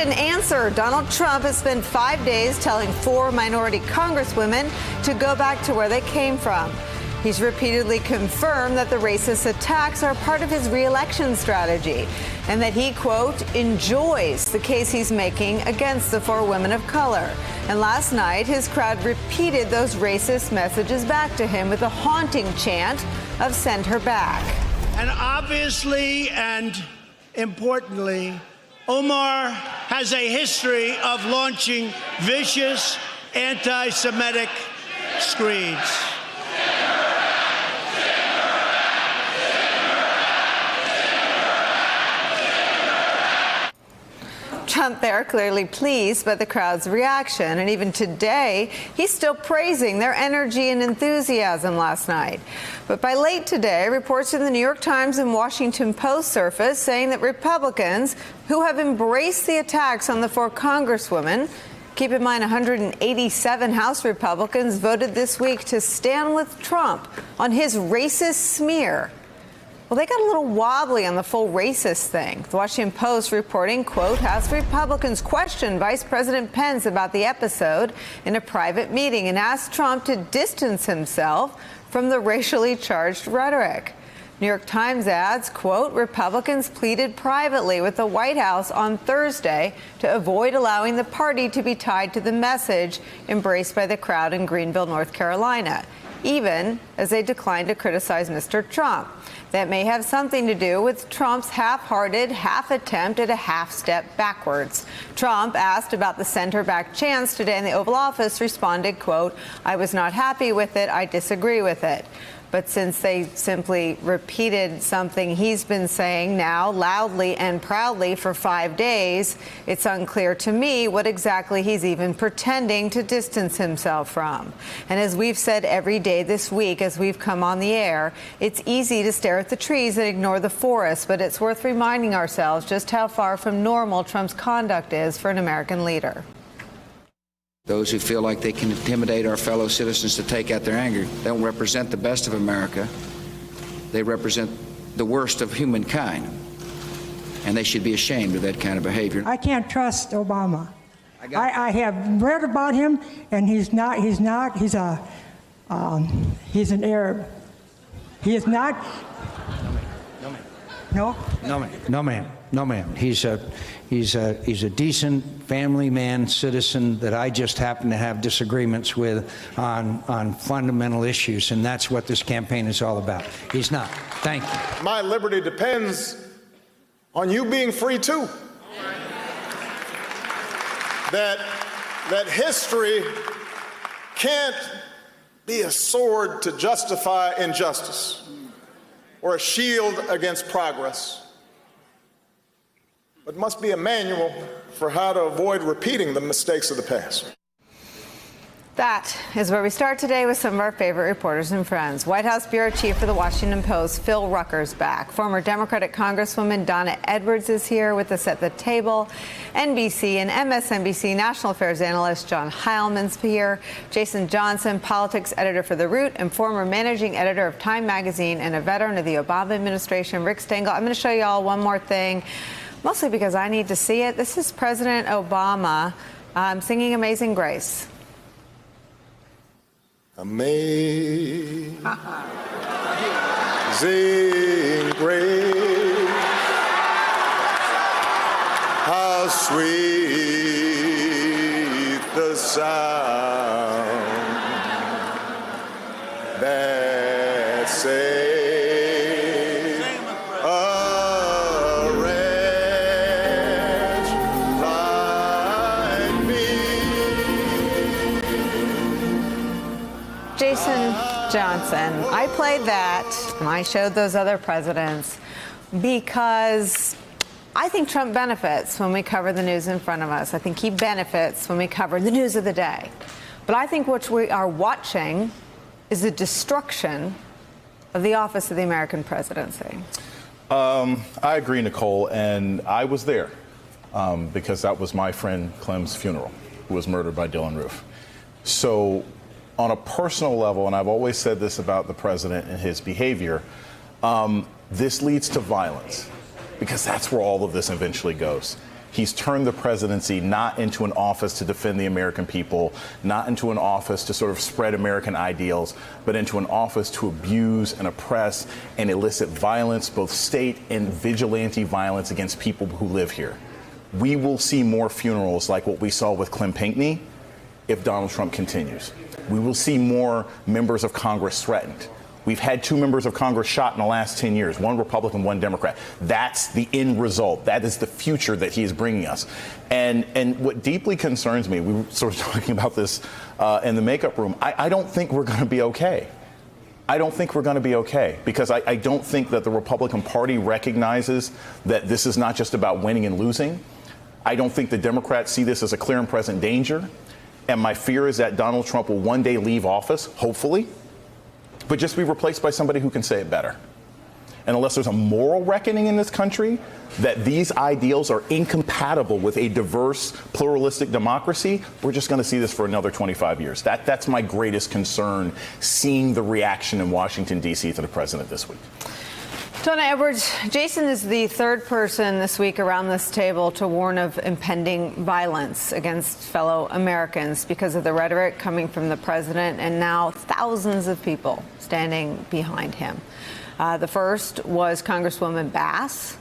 in answer, Donald Trump has spent 5 days telling 4 minority congresswomen to go back to where they came from. He's repeatedly confirmed that the racist attacks are part of his re-election strategy and that he, quote, enjoys the case he's making against the 4 women of color. And last night, his crowd repeated those racist messages back to him with a haunting chant of "send her back." And obviously and importantly, Omar has a history of launching vicious anti-Semitic screeds. Trump there clearly pleased by the crowd's reaction. And even today, he's still praising their energy and enthusiasm last night. But by late today, reports in the New York Times and Washington Post surfaced saying that Republicans who have embraced the attacks on the 4 congresswomen, keep in mind 187 House Republicans voted this week to stand with Trump on his racist smear. Well, they got a little wobbly on the full racist thing. The Washington Post reporting, quote, House Republicans questioned Vice President Pence about the episode in a private meeting and asked Trump to distance himself from the racially charged rhetoric. New York Times adds, quote, Republicans pleaded privately with the White House on Thursday to avoid allowing the party to be tied to the message embraced by the crowd in Greenville, North Carolina, even as they declined to criticize Mr. Trump. That may have something to do with Trump's half-hearted half attempt at a half step backwards. Trump, asked about the "send her back" chants today in the Oval Office, responded, quote, I was not happy with it. I disagree with it. But since they simply repeated something he's been saying now loudly and proudly for 5 days, it's unclear to me what exactly he's even pretending to distance himself from. And as we've said every day this week as we've come on the air, it's easy to stare at the trees and ignore the forest, but it's worth reminding ourselves just how far from normal Trump's conduct is for an American leader. Those who feel like they can intimidate our fellow citizens to take out their anger don't represent the best of America. They represent the worst of humankind, and they should be ashamed of that kind of behavior. I can't trust Obama. I have read about him, and he's an Arab. He is not. No? No, ma'am. He's a decent family man, citizen that I just happen to have disagreements with on fundamental issues, and that's what this campaign is all about. He's not. Thank you. My liberty depends on you being free too. That history can't be a sword to justify injustice or a shield against progress, but must be a manual for how to avoid repeating the mistakes of the past. That is where we start today with some of our favorite reporters and friends. White House Bureau Chief for the Washington Post, Phil Rucker's back. Former Democratic Congresswoman Donna Edwards is here with us at the table. NBC and MSNBC National Affairs Analyst John Heilemann's here. Jason Johnson, Politics Editor for The Root and former Managing Editor of Time Magazine and a veteran of the Obama administration. Rick Stengel. I'm going to show you all one more thing, mostly because I need to see it. This is President Obama singing Amazing Grace. Amazing grace, how sweet the sound that saved a wretch like me. Jason Johnson, I played that and I showed those other presidents because I think Trump benefits when we cover the news in front of us. I think he benefits when we cover the news of the day. But I think what we are watching is the destruction of the office of the American presidency. I agree, Nicolle, and I was there because that was my friend Clem's funeral, who was murdered by Dylann Roof. So on a personal level, and I've always said this about the president and his behavior, this leads to violence because that's where all of this eventually goes. He's turned the presidency not into an office to defend the American people, not into an office to sort of spread American ideals, but into an office to abuse and oppress and elicit violence, both state and vigilante violence against people who live here. We will see more funerals like what we saw with Clem Pinckney if Donald Trump continues. We will see more members of Congress threatened. We've had 2 members of Congress shot in the last 10 years, 1 Republican, 1 Democrat. That's the end result. That is the future that he is bringing us. And what deeply concerns me, we were sort of talking about this in the makeup room, I don't think we're going to be okay. I don't think we're going to be okay, because I don't think that the Republican Party recognizes that this is not just about winning and losing. I don't think the Democrats see this as a clear and present danger. And my fear is that Donald Trump will one day leave office, hopefully, but just be replaced by somebody who can say it better. And unless there's a moral reckoning in this country that these ideals are incompatible with a diverse, pluralistic democracy, we're just going to see this for another 25 years. That's my greatest concern, seeing the reaction in Washington, D.C. to the president this week. Donna Edwards, Jason is the 3rd person this week around this table to warn of impending violence against fellow Americans because of the rhetoric coming from the president, and now thousands of people standing behind him. The first was Congresswoman Bass.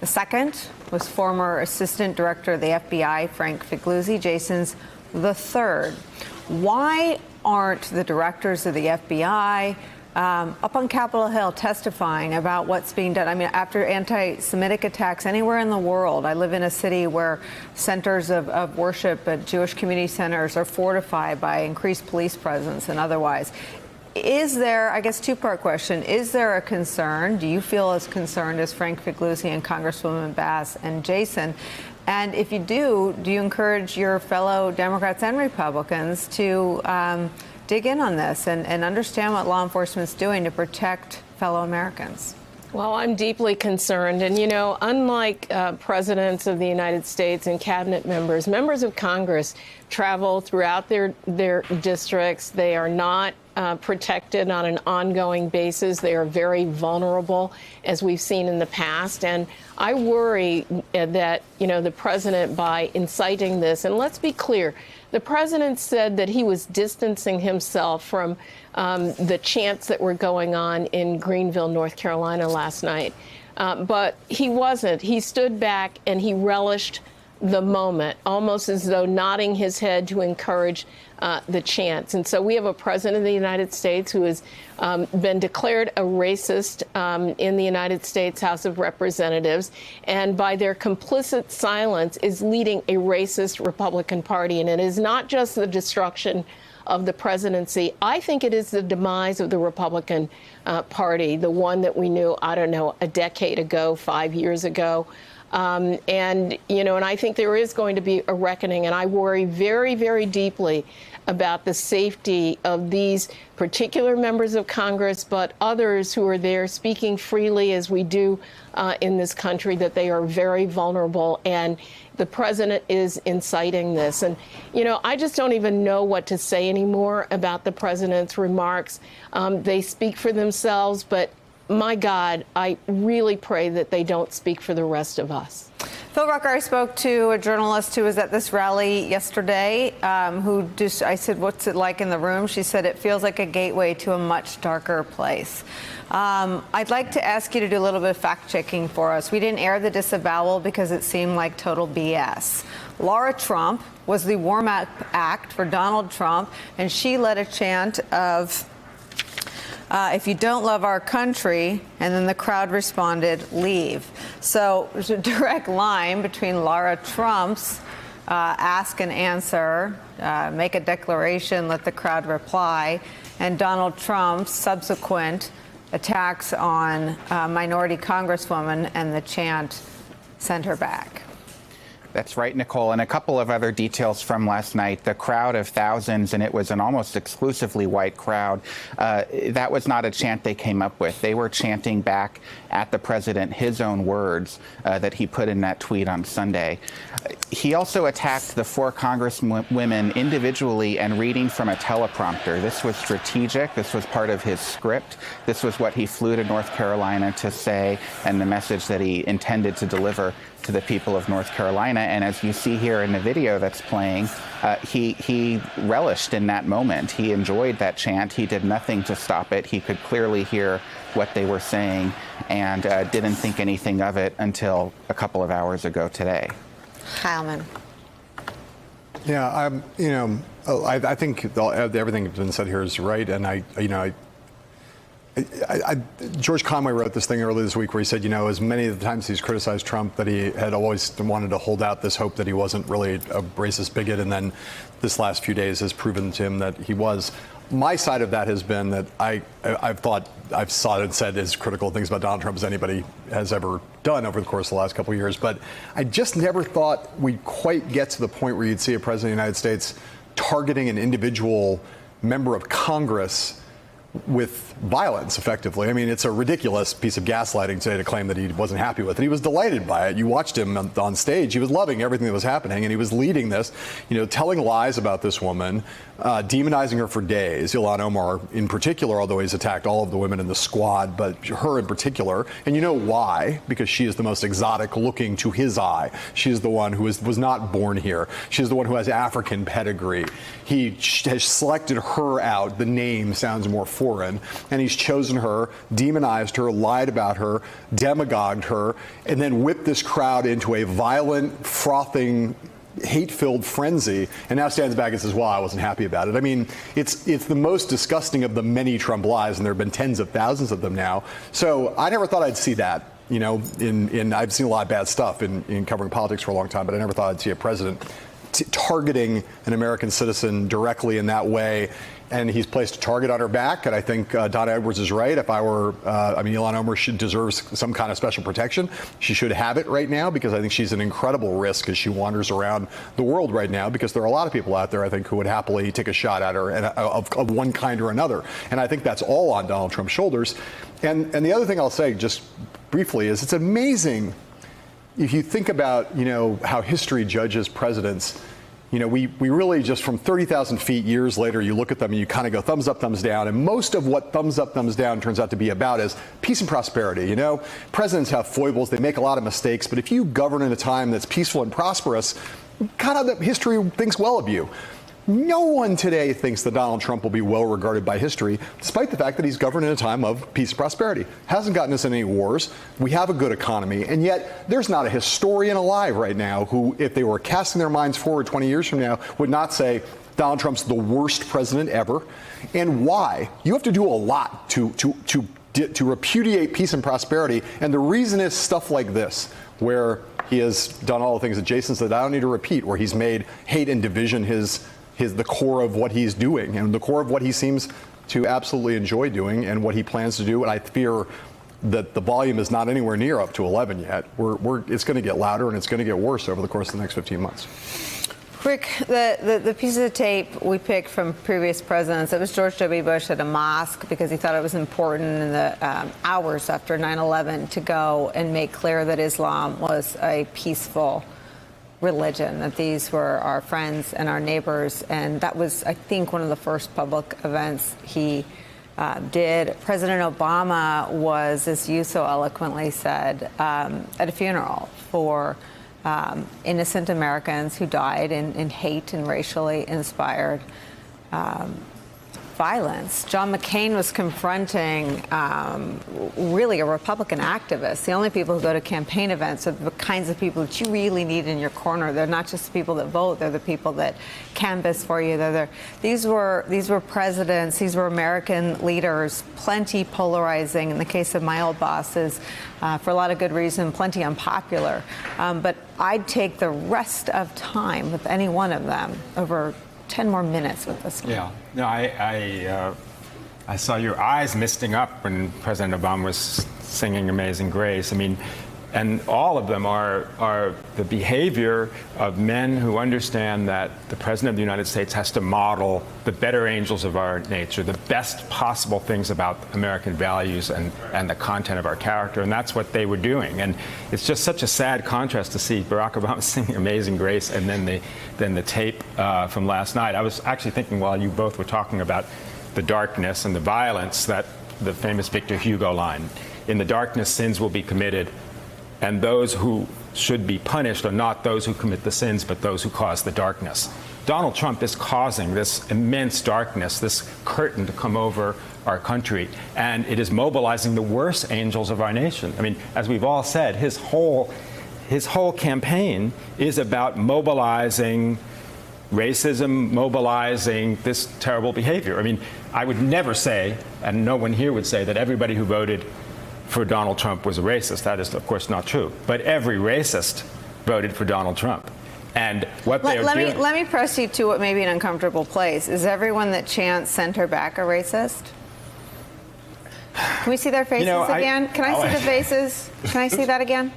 The second was former Assistant Director of the FBI, Frank Figliuzzi. Jason's the 3rd. Why aren't the directors of the FBI up on Capitol Hill testifying about what's being done? I mean, after anti-Semitic attacks anywhere in the world, I live in a city where centers of worship at Jewish community centers are fortified by increased police presence and otherwise. Is there, I guess, 2-part question, is there a concern? Do you feel as concerned as Frank Figliuzzi and Congresswoman Bass and Jason? And if you do you encourage your fellow Democrats and Republicans to dig in on this and understand what law enforcement's doing to protect fellow Americans? Well, I'm deeply concerned. And, you know, unlike presidents of the United States and cabinet members, members of Congress travel throughout their districts. They are not protected on an ongoing basis. They are very vulnerable, as we've seen in the past. And I worry that, you know, the president, by inciting this, and let's be clear, the president said that he was distancing himself from the chants that were going on in Greenville, North Carolina last night. But he wasn't. He stood back and he relished the moment, almost as though nodding his head to encourage the chants. And so we have a president of the United States who has been declared a racist in the United States House of Representatives, and by their complicit silence is leading a racist Republican Party. And it is not just the destruction of the presidency. I think it is the demise of the Republican Party, the one that we knew, I don't know, a decade ago, 5 years ago. And, you know, and I think there is going to be a reckoning, and I worry very, very deeply about the safety of these particular members of Congress, but others who are there speaking freely, as we do in this country, that they are very vulnerable, and the president is inciting this. And, you know, I just don't even know what to say anymore about the president's remarks. They speak for themselves, but my God, I really pray that they don't speak for the rest of us. Phil Rucker, I spoke to a journalist who was at this rally yesterday, I said, what's it like in the room? She said, it feels like a gateway to a much darker place. I'd like to ask you to do a little bit of fact-checking for us. We didn't air the disavowal because it seemed like total BS. Laura Trump was the warm-up act for Donald Trump, and she led a chant of, if you don't love our country, and then the crowd responded, leave. So there's a direct line between Laura Trump's ask and answer, make a declaration, let the crowd reply, and Donald Trump's subsequent attacks on minority congresswoman, and the chant sent her back. That's right, Nicolle. And a couple of other details from last night. The crowd of thousands, and it was an almost exclusively white crowd, that was not a chant they came up with. They were chanting back at the president his own words that he put in that tweet on Sunday. He also attacked the 4 congresswomen individually and reading from a teleprompter. This was strategic. This was part of his script. This was what he flew to North Carolina to say, and the message that he intended to deliver to the people of North Carolina. And as you see here in the video that's playing, he relished in that moment. He enjoyed that chant. He did nothing to stop it. He could clearly hear what they were saying and didn't think anything of it until a couple of hours ago today. Heilemann. Yeah, I think everything that's been said here is right, and George Conway wrote this thing earlier this week where he said, as many of the times he's criticized Trump, that he had always wanted to hold out this hope that he wasn't really a racist bigot, and then this last few days has proven to him that he was. My side of that has been that I've sought and said as critical things about Donald Trump as anybody has ever done over the course of the last couple of years, but I just never thought we'd quite get to the point where you'd see a president of the United States targeting an individual member of Congress with violence, effectively. I mean, it's a ridiculous piece of gaslighting today to claim that he wasn't happy with it. He was delighted by it. You watched him on stage. He was loving everything that was happening, and he was leading this, telling lies about this woman, demonizing her for days. Ilhan Omar in particular, although he's attacked all of the women in the squad, but her in particular. And you know why? Because she is the most exotic looking to his eye. She is the one who was not born here. She is the one who has African pedigree. He has selected her out. The name sounds more foreign. And he's chosen her, demonized her, lied about her, demagogued her, and then whipped this crowd into a violent, frothing, hate-filled frenzy, and now stands back and says, well, I wasn't happy about it. I mean, it's the most disgusting of the many Trump lies, and there have been tens of thousands of them now. So I never thought I'd see that. I've seen a lot of bad stuff in covering politics for a long time, but I never thought I'd see a president targeting an American citizen directly in that way. And he's placed a target on her back, and I think Donna Edwards is right. If I were, Ilhan Omar deserves some kind of special protection. She should have it right now, because I think she's an incredible risk as she wanders around the world right now, because there are a lot of people out there, I think, who would happily take a shot at her and of one kind or another. And I think that's all on Donald Trump's shoulders. And the other thing I'll say just briefly is it's amazing if you think about, how history judges presidents. We really just from 30,000 feet years later, you look at them and you kind of go thumbs up, thumbs down. And most of what thumbs up, thumbs down turns out to be about is peace and prosperity. Presidents have foibles. They make a lot of mistakes. But if you govern in a time that's peaceful and prosperous, kind of history thinks well of you. No one today thinks that Donald Trump will be well regarded by history, despite the fact that he's governed in a time of peace and prosperity. Hasn't gotten us in any wars. We have a good economy. And yet there's not a historian alive right now who, if they were casting their minds forward 20 years from now, would not say Donald Trump's the worst president ever. And why? You have to do a lot to repudiate peace and prosperity. And the reason is stuff like this, where he has done all the things that Jason said I don't need to repeat, where he's made hate and division the core of what he's doing and the core of what he seems to absolutely enjoy doing and what he plans to do. And I fear that the volume is not anywhere near up to 11 yet. It's going to get louder and it's going to get worse over the course of the next 15 months. Rick, the piece of the tape we picked from previous presidents, it was George W. Bush at a mosque because he thought it was important in the hours after 9/11 to go and make clear that Islam was a peaceful religion, that these were our friends and our neighbors. And that was, I think, one of the first public events he did. President Obama was, as you so eloquently said, at a funeral for innocent Americans who died in hate and racially inspired violence. John McCain was confronting really a Republican activist. The only people who go to campaign events are the kinds of people that you really need in your corner. They're not just the people that vote. They're the people that canvass for you. These were presidents. These were American leaders, plenty polarizing. In the case of my old bosses, for a lot of good reason, plenty unpopular. But I'd take the rest of time with any one of them over 10 more minutes with this one. Yeah. No, I saw your eyes misting up when President Obama was singing Amazing Grace. I mean, and all of them are the behavior of men who understand that the President of the United States has to model the better angels of our nature, the best possible things about American values and the content of our character, and that's what they were doing. And it's just such a sad contrast to see Barack Obama singing Amazing Grace and then the tape from last night. I was actually thinking while you both were talking about the darkness and the violence, that the famous Victor Hugo line, "In the darkness, sins will be committed, and those who should be punished are not those who commit the sins, but those who cause the darkness. Donald Trump is causing this immense darkness, this curtain to come over our country, and it is mobilizing the worst angels of our nation. I mean, as we've all said, his whole campaign is about mobilizing racism, mobilizing this terrible behavior. I mean, I would never say, and no one here would say, that everybody who voted for Donald Trump was a racist. That is, of course, not true. But every racist voted for Donald Trump. And what they are doing... Let me press you to what may be an uncomfortable place. Is everyone that Chant sent her back a racist? Can we see their faces again? Can I see the faces? Can I see that again?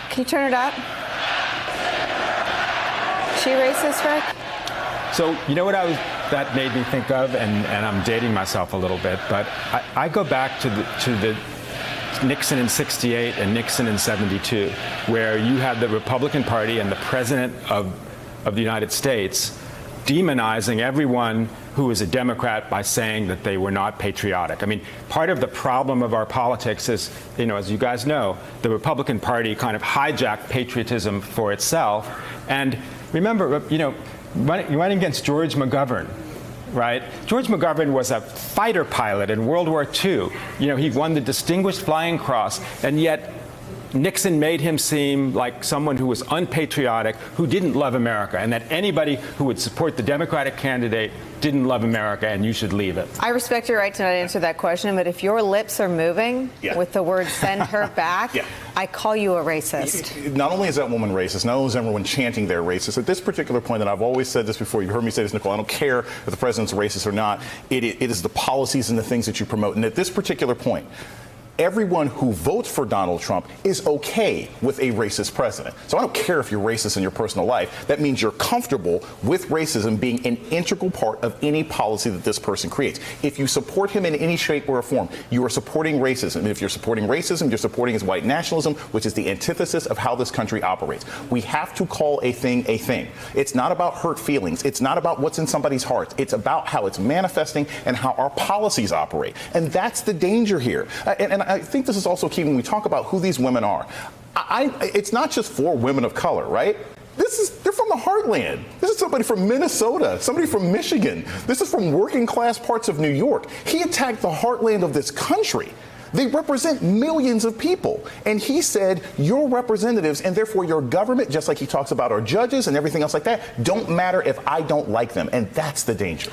Can you turn it up? Is she racist, Rick? So, you know what that made me think of, and I'm dating myself a little bit, but I go back to the Nixon in '68 and Nixon in '72, where you had the Republican Party and the President of the United States demonizing everyone who is a Democrat by saying that they were not patriotic. I mean, part of the problem of our politics is, as you guys know, the Republican Party kind of hijacked patriotism for itself. And remember, running against George McGovern, right? George McGovern was a fighter pilot in World War II. He won the Distinguished Flying Cross, and yet Nixon made him seem like someone who was unpatriotic, who didn't love America, and that anybody who would support the Democratic candidate didn't love America, and you should leave it. I respect your right to not answer that question, but if your lips are moving with the word "send her back," I call you a racist. Not only is that woman racist, not only is everyone chanting they're racist, at this particular point, and I've always said this before, you've heard me say this, Nicolle, I don't care if the president's racist or not, it is the policies and the things that you promote. And at this particular point, everyone who votes for Donald Trump is okay with a racist president. So I don't care if you're racist in your personal life. That means you're comfortable with racism being an integral part of any policy that this person creates. If you support him in any shape or form, you are supporting racism. And if you're supporting racism, you're supporting his white nationalism, which is the antithesis of how this country operates. We have to call a thing a thing. It's not about hurt feelings. It's not about what's in somebody's heart. It's about how it's manifesting and how our policies operate. And that's the danger here. And I think this is also key when we talk about who these women are. It's not just for women of color, right? They're from the heartland. This is somebody from Minnesota, somebody from Michigan. This is from working class parts of New York. He attacked the heartland of this country. They represent millions of people. And he said, your representatives and therefore your government, just like he talks about our judges and everything else like that, don't matter if I don't like them. And that's the danger.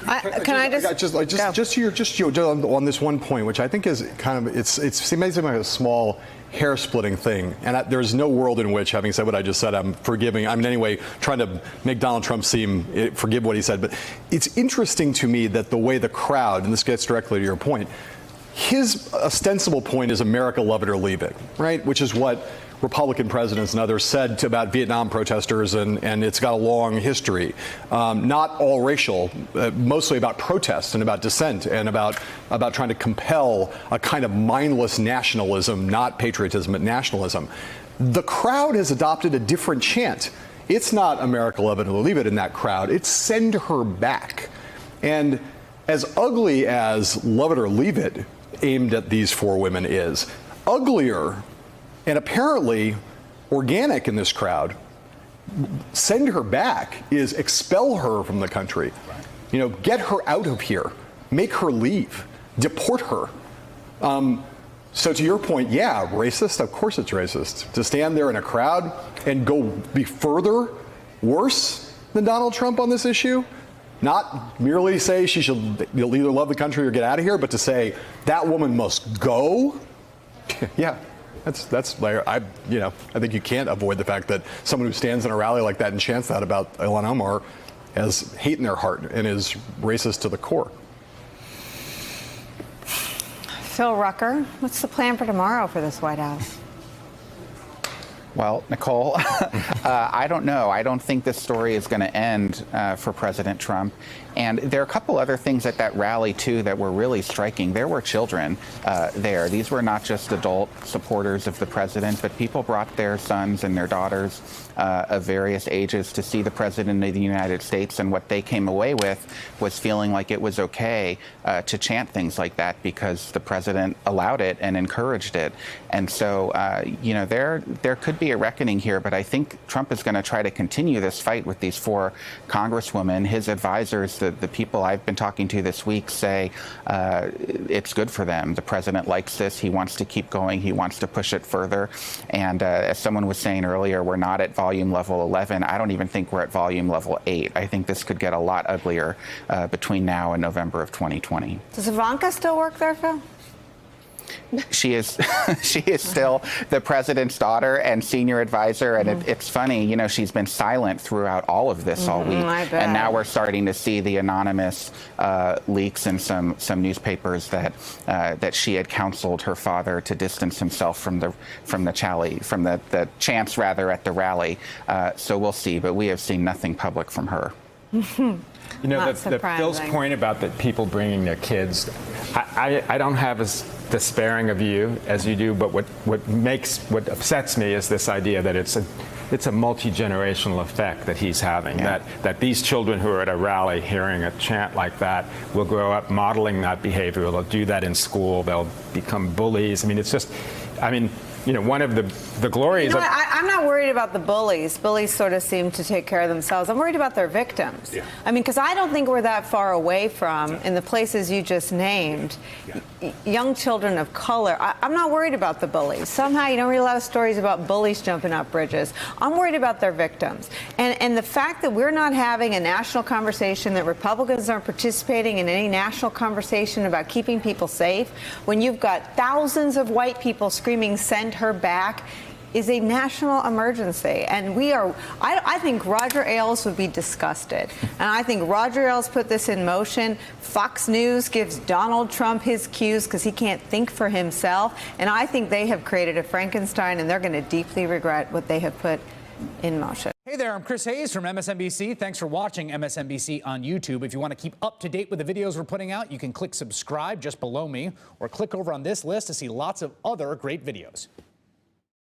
Just on this one point, which I think is kind of, it's amazing like a small hair-splitting thing. And there's no world in which, having said what I just said, I'm forgiving. I'm in any way trying to make Donald Trump forgive what he said. But it's interesting to me that the way the crowd, and this gets directly to your point, his ostensible point is America, love it or leave it, right? Which is what Republican presidents and others said about Vietnam protesters, and it's got a long history. Not all racial, mostly about protest and about dissent and about trying to compel a kind of mindless nationalism, not patriotism, but nationalism. The crowd has adopted a different chant. It's not America, love it or leave it in that crowd. It's send her back. And as ugly as love it or leave it aimed at these four women is, uglier and apparently organic in this crowd, send her back is expel her from the country. Get her out of here, make her leave, deport her. So to your point, yeah, racist, of course it's racist. To stand there in a crowd and go be further worse than Donald Trump on this issue, not merely say you'll either love the country or get out of here, but to say that woman must go. Yeah, that's like I think you can't avoid the fact that someone who stands in a rally like that and chants that about Ilhan Omar has hate in their heart and is racist to the core. Phil Rucker, what's the plan for tomorrow for this White House? Well, Nicolle, I don't know. I don't think this story is going to end for President Trump. And there are a couple other things at that rally, too, that were really striking. There were children there. These were not just adult supporters of the president, but people brought their sons and their daughters of various ages to see the president of the United States. And what they came away with was feeling like it was okay to chant things like that because the president allowed it and encouraged it. And so, you know, there could be a reckoning here, but I think Trump is going to try to continue this fight with these 4 congresswomen. His advisors, the people I've been talking to this week, say it's good for them. The president likes this. He wants to keep going. He wants to push it further. And as someone was saying earlier, we're not at volume level 11. I don't even think we're at volume level 8. I think this could get a lot uglier between now and November of 2020. Does Ivanka still work there, Phil? She is still the president's daughter and senior advisor, and it's funny, you know, she's been silent throughout all of this all week, and now we're starting to see the anonymous leaks in some newspapers that she had counseled her father to distance himself from the chants rather at the rally. So we'll see, but we have seen nothing public from her. You know, the Phil's point about the people bringing their kids, I don't have as despairing a view as you do, but what upsets me is this idea that it's a multi-generational effect that he's having, that these children who are at a rally hearing a chant like that will grow up modeling that behavior. They'll do that in school. They'll become bullies. I mean, it's just, I mean, you know, one of the glories of... I'm not worried about the bullies. Bullies sort of seem to take care of themselves. I'm worried about their victims. Yeah. I mean, because I don't think we're that far away from, in the places you just named, young children of color. I'm not worried about the bullies. Somehow you don't read a lot of stories about bullies jumping up bridges. I'm worried about their victims. And the fact that we're not having a national conversation, that Republicans aren't participating in any national conversation about keeping people safe, when you've got thousands of white people screaming, "Send her back," is a national emergency. And I think Roger Ailes would be disgusted. And I think Roger Ailes put this in motion. Fox News gives Donald Trump his cues because he can't think for himself. And I think they have created a Frankenstein, and they're going to deeply regret what they have put in motion. Hey there, I'm Chris Hayes from MSNBC. Thanks for watching MSNBC on YouTube. If you want to keep up to date with the videos we're putting out, you can click subscribe just below me, or click over on this list to see lots of other great videos.